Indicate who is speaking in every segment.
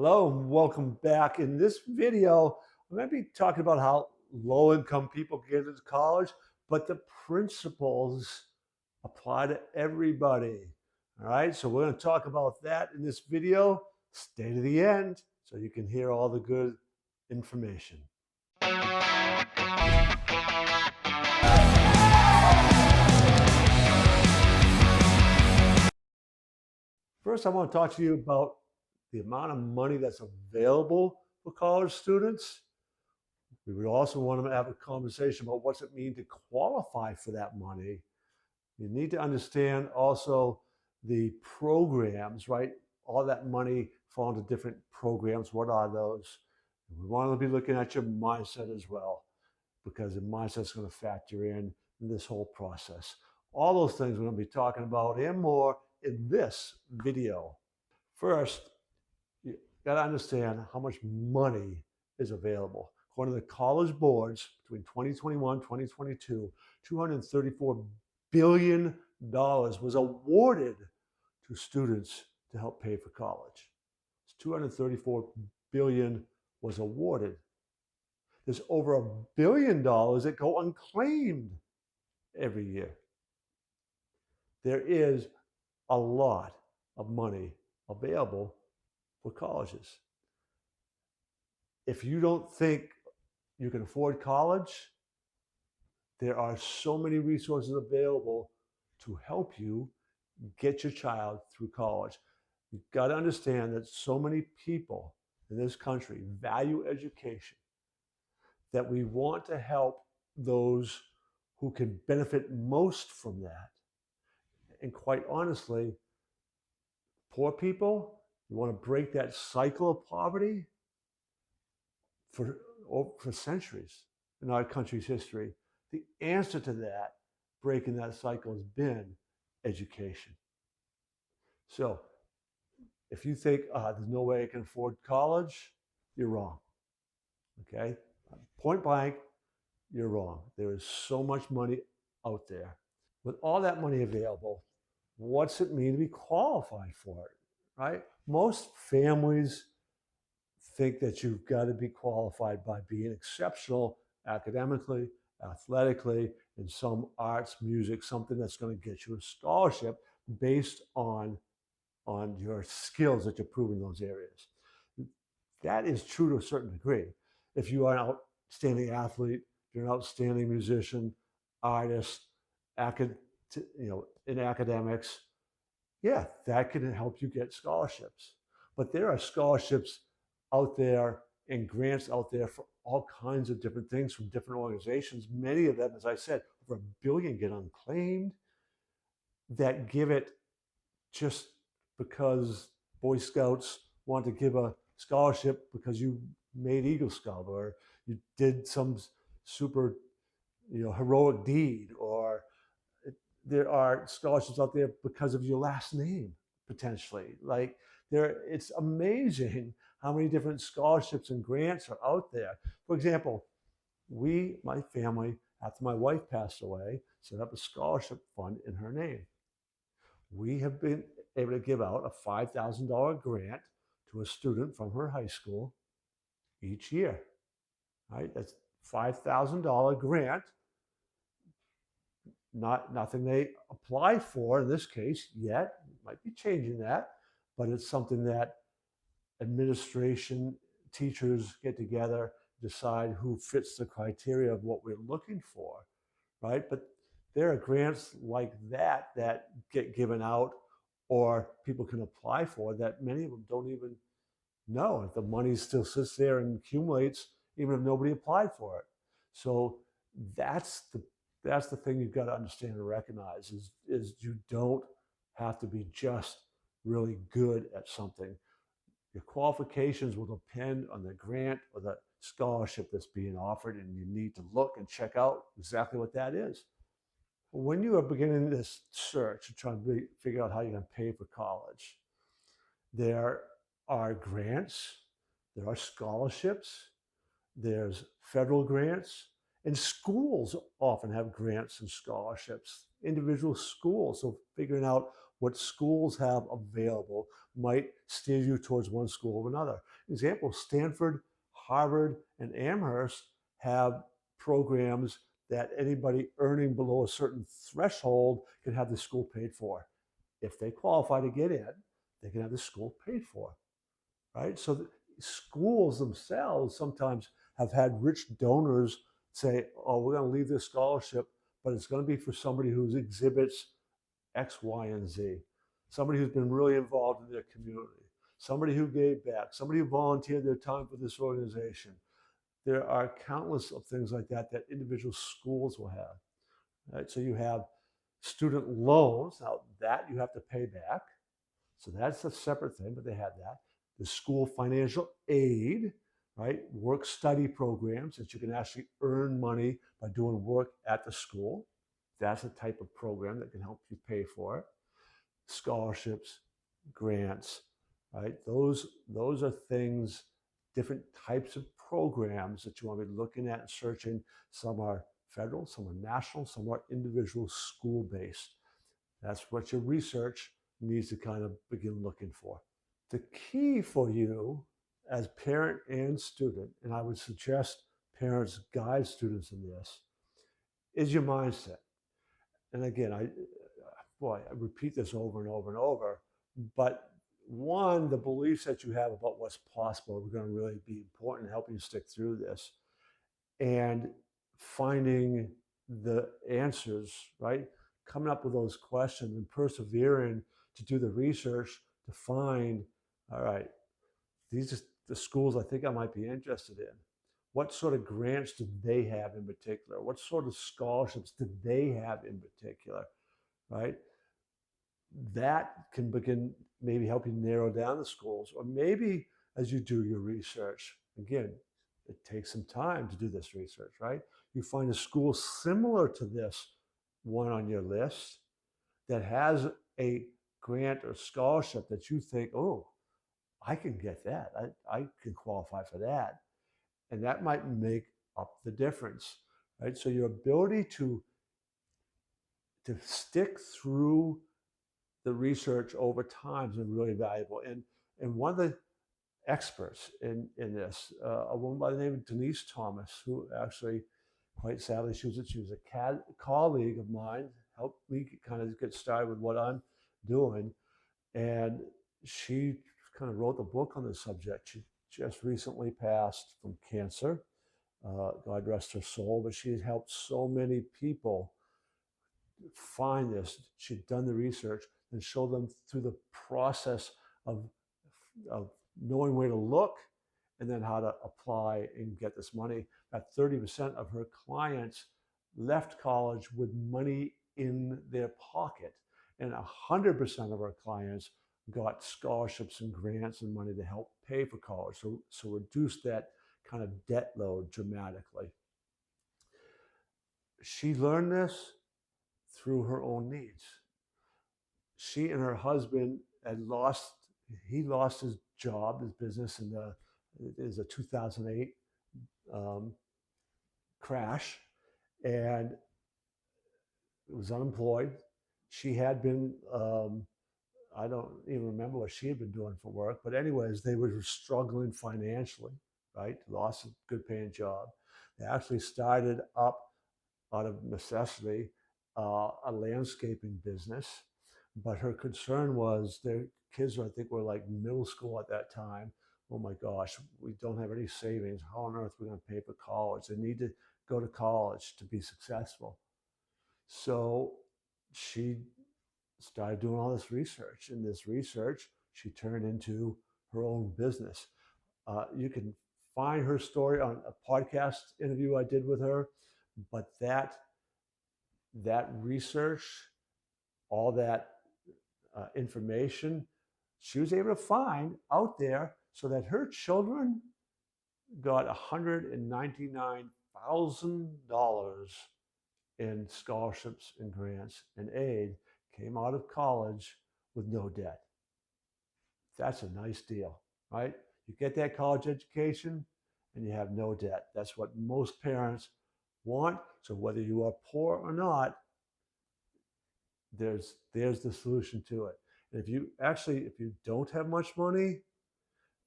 Speaker 1: Hello and welcome back. In this video, I'm going to be talking about how low-income people get into college, but the principles apply to everybody. All right, so we're going to talk about that in this video. Stay to the end so you can hear all the good information. First, I want to talk to you about the amount of money that's available for college students. We would also want to have a conversation about what's it mean to qualify for that money. You need to understand also the programs, right? All that money fall into different programs. What are those? We want to be looking at your mindset as well, because the mindset is going to factor in this whole process. All those things we're going to be talking about and more in this video. First, you got to understand how much money is available. According to the College Boards, between 2021 and 2022, $234 billion was awarded to students to help pay for college. $234 billion was awarded. There's over $1 billion that go unclaimed every year. There is a lot of money available for colleges. If you don't think you can afford college, there are so many resources available to help you get your child through college. You've got to understand that so many people in this country value education that we want to help those who can benefit most from that. And quite honestly, poor people, you want to break that cycle of poverty for centuries in our country's history. The answer to that, breaking that cycle, has been education. So if you think there's no way I can afford college, you're wrong. Okay? Point blank, you're wrong. There is so much money out there. With all that money available, what's it mean to be qualified for it? Right? Most families think that you've got to be qualified by being exceptional academically, athletically, in some arts, music, something that's going to get you a scholarship based on your skills that you prove in those areas. That is true to a certain degree. If you are an outstanding athlete, you're an outstanding musician, artist, in academics, yeah, that can help you get scholarships. But there are scholarships out there and grants out there for all kinds of different things from different organizations. Many of them, as I said, over $1 billion get unclaimed, that give it just because Boy Scouts want to give a scholarship because you made Eagle Scout or you did some super heroic deed, or there are scholarships out there because of your last name, potentially. Like it's amazing how many different scholarships and grants are out there. For example, my family, after my wife passed away, set up a scholarship fund in her name. We have been able to give out a $5,000 grant to a student from her high school each year. Right? That's $5,000 grant. Nothing they apply for in this case yet. Might be changing that, but it's something that administration, teachers get together, decide who fits the criteria of what we're looking for, right? But there are grants like that that get given out or people can apply for that many of them don't even know if the money still sits there and accumulates even if nobody applied for it. So that's the thing you've got to understand and recognize is you don't have to be just really good at something. Your qualifications will depend on the grant or the scholarship that's being offered, and you need to look and check out exactly what that is. When you are beginning this search and trying to figure out how you're going to pay for college, there are grants, there are scholarships, there's federal grants, and schools often have grants and scholarships individual schools. So figuring out what schools have available might steer you towards one school or another. Example, Stanford, Harvard, and Amherst have programs that anybody earning below a certain threshold can have the school paid for. If they qualify to get in, they can have the school paid for, right? So schools themselves sometimes have had rich donors say, oh, we're going to leave this scholarship, but it's going to be for somebody who exhibits X, Y, and Z, somebody who's been really involved in their community, somebody who gave back, somebody who volunteered their time for this organization. There are countless of things like that that individual schools will have. Right? So you have student loans. Now that you have to pay back. So that's a separate thing, but they have that. The school financial aid, right? Work study programs that you can actually earn money by doing work at the school. That's a type of program that can help you pay for it. Scholarships, grants, right? Those are things, different types of programs that you want to be looking at and searching. Some are federal, some are national, some are individual school-based. That's what your research needs to kind of begin looking for. The key for you as parent and student, and I would suggest parents guide students in this, is your mindset. And again, I repeat this over and over and over, but one, the beliefs that you have about what's possible are going to really be important in helping you stick through this. And finding the answers, right? Coming up with those questions and persevering to do the research to find, all right, these are the schools I think I might be interested in. What sort of grants do they have in particular? What sort of scholarships do they have in particular, right? That can begin maybe help you narrow down the schools, or maybe as you do your research, again, it takes some time to do this research, right? You find a school similar to this one on your list that has a grant or scholarship that you think, oh, I can get that. I can qualify for that. And that might make up the difference, right? So your ability to stick through the research over time is really valuable. And one of the experts in this, a woman by the name of Denise Thomas, who actually, quite sadly, she was a colleague of mine, helped me kind of get started with what I'm doing. And she kind of wrote the book on the subject. She just recently passed from cancer. God rest her soul, but she had helped so many people find this. She'd done the research and show them through the process of knowing where to look and then how to apply and get this money. About 30% of her clients left college with money in their pocket, and 100% of our clients got scholarships and grants and money to help pay for college. So reduce that kind of debt load dramatically. She learned this through her own needs. She and her husband he lost his job, his business in a 2008 crash, and was unemployed. She had been, I don't even remember what she had been doing for work, but anyways, they were struggling financially, right? Lost a good paying job. They actually started up out of necessity a landscaping business, but her concern was their kids, I think, were like middle school at that time. Oh my gosh, we don't have any savings. How on earth are we going to pay for college? They need to go to college to be successful. So she started doing all this research, and this research she turned into her own business. You can find her story on a podcast interview I did with her, but that research, all that information, she was able to find out there so that her children got $199,000 in scholarships and grants and aid, came out of college with no debt. That's a nice deal, right? You get that college education and you have no debt. That's what most parents want. So whether you are poor or not, there's the solution to it. And if you don't have much money,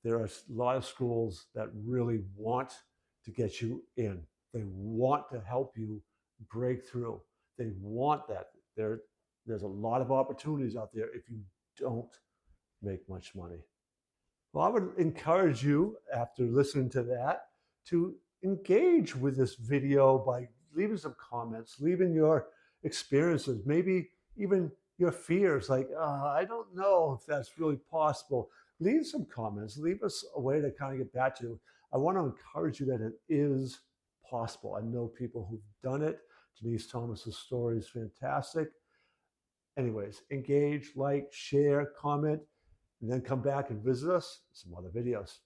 Speaker 1: there are a lot of schools that really want to get you in. They want to help you break through. They want that. There's a lot of opportunities out there if you don't make much money. Well, I would encourage you, after listening to that, to engage with this video by leaving some comments, leaving your experiences, maybe even your fears, like, I don't know if that's really possible. Leave some comments, leave us a way to kind of get back to you. I want to encourage you that it is possible. I know people who've done it. Denise Thomas's story is fantastic. Anyways, engage, like, share, comment, and then come back and visit us some other videos.